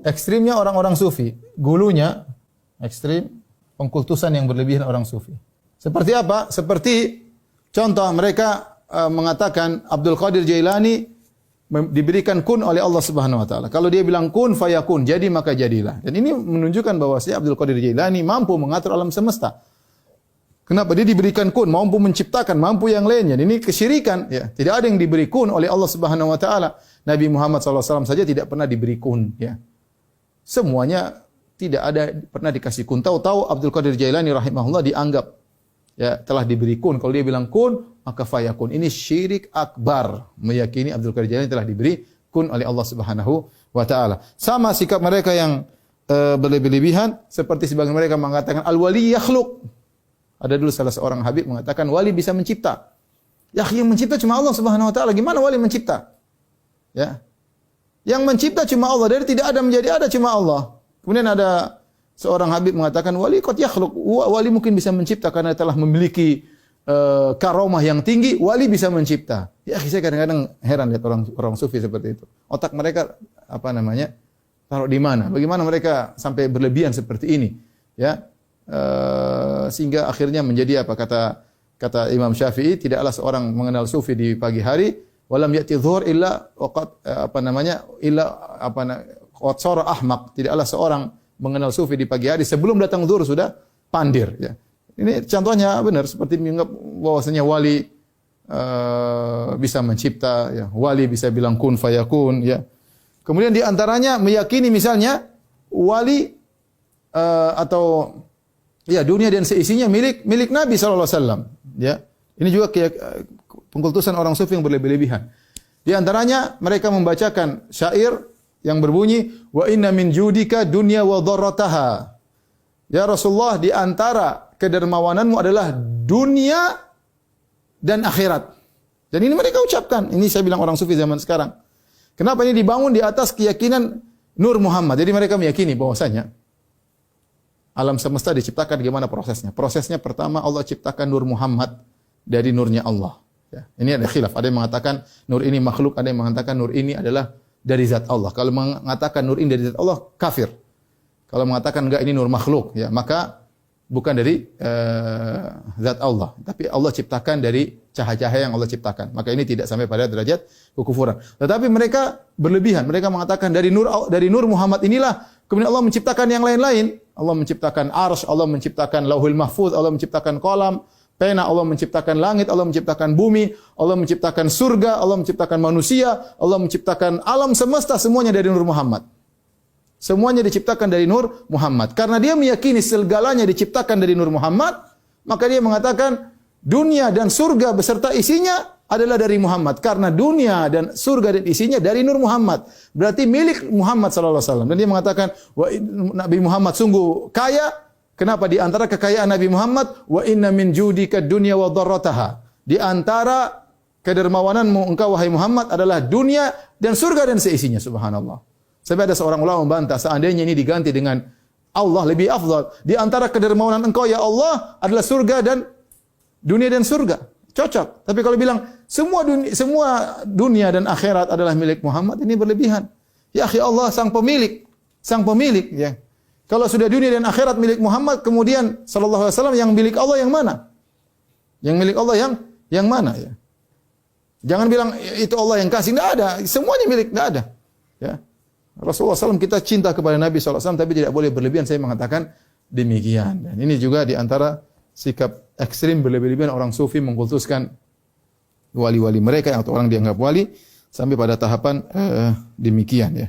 ekstrimnya orang-orang sufi, gulunya ekstrim, pengkultusan yang berlebihan orang sufi. Seperti apa? Seperti contoh mereka mengatakan Abdul Qadir Jailani diberikan kun oleh Allah Subhanahu wa taala. Kalau dia bilang kun fayakun, jadi maka jadilah. Dan ini menunjukkan bahwa si Abdul Qadir Jailani mampu mengatur alam semesta. Kenapa? Dia diberikan kun, mampu menciptakan, mampu yang lainnya. Ini kesyirikan, ya. Tidak ada yang diberi kun oleh Allah Subhanahu wa taala. Nabi Muhammad SAW saja tidak pernah diberi kun, ya. Semuanya tidak ada pernah dikasih kun. Tahu-tahu Abdul Qadir Jailani rahimahullah dianggap ya telah diberi kun. Kalau dia bilang kun, maka fayakun. Ini syirik akbar, meyakini Abdul Qadir Jailani telah diberi kun oleh Allah Subhanahu wa taala. Sama sikap mereka yang berlebihan, seperti sebagian mereka mengatakan al-wali yakhluq. Ada dulu salah seorang habib mengatakan wali bisa mencipta. Ya, yang mencipta cuma Allah Subhanahu wa taala. Gimana wali mencipta? Ya. Yang mencipta cuma Allah, dari tidak ada menjadi ada cuma Allah. Kemudian ada seorang habib mengatakan wali qad yakhluq. Wali mungkin bisa mencipta karena telah memiliki karomah yang tinggi, wali bisa mencipta. Ya, saya kadang-kadang heran lihat orang sufi seperti itu. Otak mereka taruh di mana? Bagaimana mereka sampai berlebihan seperti ini? Ya. Sehingga akhirnya menjadi apa kata Imam Syafi'i, tidaklah seorang mengenal sufi di pagi hari walam ya'ti dhuhur illa waqad qad sara ahmaq, tidaklah seorang mengenal sufi di pagi hari sebelum datang zuhur sudah pandir, ya. Ini contohnya benar seperti menganggap bahwasanya wali bisa mencipta, ya. Wali bisa bilang kun fayakun, ya. Kemudian di antaranya meyakini misalnya wali atau ya, dunia dan seisinya milik Nabi sallallahu alaihi wasallam, ya. Ini juga pengkultusan orang sufi yang berlebihan. Di antaranya mereka membacakan syair yang berbunyi wa inna min judika dunya wa dharrataha. Ya Rasulullah, di antara kedermawananmu adalah dunia dan akhirat. Dan ini mereka ucapkan. Ini saya bilang orang sufi zaman sekarang. Kenapa ini dibangun di atas keyakinan Nur Muhammad? Jadi mereka meyakini bahwasanya alam semesta diciptakan bagaimana prosesnya? Prosesnya pertama Allah ciptakan Nur Muhammad dari nurnya Allah. Ya. Ini ada khilaf. Ada yang mengatakan nur ini makhluk, ada yang mengatakan nur ini adalah dari zat Allah. Kalau mengatakan nur ini dari zat Allah, kafir. Kalau mengatakan enggak ini nur makhluk, ya maka bukan dari zat Allah, tapi Allah ciptakan dari cahaya-cahaya yang Allah ciptakan. Maka ini tidak sampai pada derajat kekufuran. Tetapi mereka berlebihan. Mereka mengatakan dari nur Muhammad inilah kemudian Allah menciptakan yang lain-lain. Allah menciptakan arsy, Allah menciptakan lauhul mahfuz, Allah menciptakan kolam, pena, Allah menciptakan langit, Allah menciptakan bumi, Allah menciptakan surga, Allah menciptakan manusia, Allah menciptakan alam semesta, semuanya dari nur Muhammad. Semuanya diciptakan dari nur Muhammad. Karena dia meyakini segalanya diciptakan dari nur Muhammad, maka dia mengatakan dunia dan surga beserta isinya adalah dari Muhammad. Karena dunia dan surga dan isinya dari nur Muhammad. Berarti milik Muhammad sallallahu alaihi wasallam. Dan dia mengatakan, Nabi Muhammad sungguh kaya. Kenapa? Di antara kekayaan Nabi Muhammad, wa inna min judika dunya wa dharrataha. Di antara kedermawananmu engkau wahai Muhammad adalah dunia dan surga dan seisinya. Subhanallah. Sampai ada seorang ulama membantah, seandainya ini diganti dengan Allah lebih afdal. Di antara kedermawanan engkau ya Allah adalah surga dan dunia dan surga. Cocok. Tapi kalau bilang semua dunia dan akhirat adalah milik Muhammad, ini berlebihan. Ya akhi, Allah sang pemilik, ya. Kalau sudah dunia dan akhirat milik Muhammad, kemudian sallallahu alaihi wasallam yang milik Allah yang mana? Yang milik Allah yang mana, ya? Jangan bilang itu Allah yang kasih, enggak ada. Semuanya milik, enggak ada. Ya. Rasulullah SAW kita cinta kepada Nabi SAW, tapi tidak boleh berlebihan. Saya mengatakan demikian. Dan ini juga di antara sikap ekstrim berlebihan orang sufi mengkultuskan wali-wali mereka atau orang dianggap wali sampai pada tahapan demikian, ya.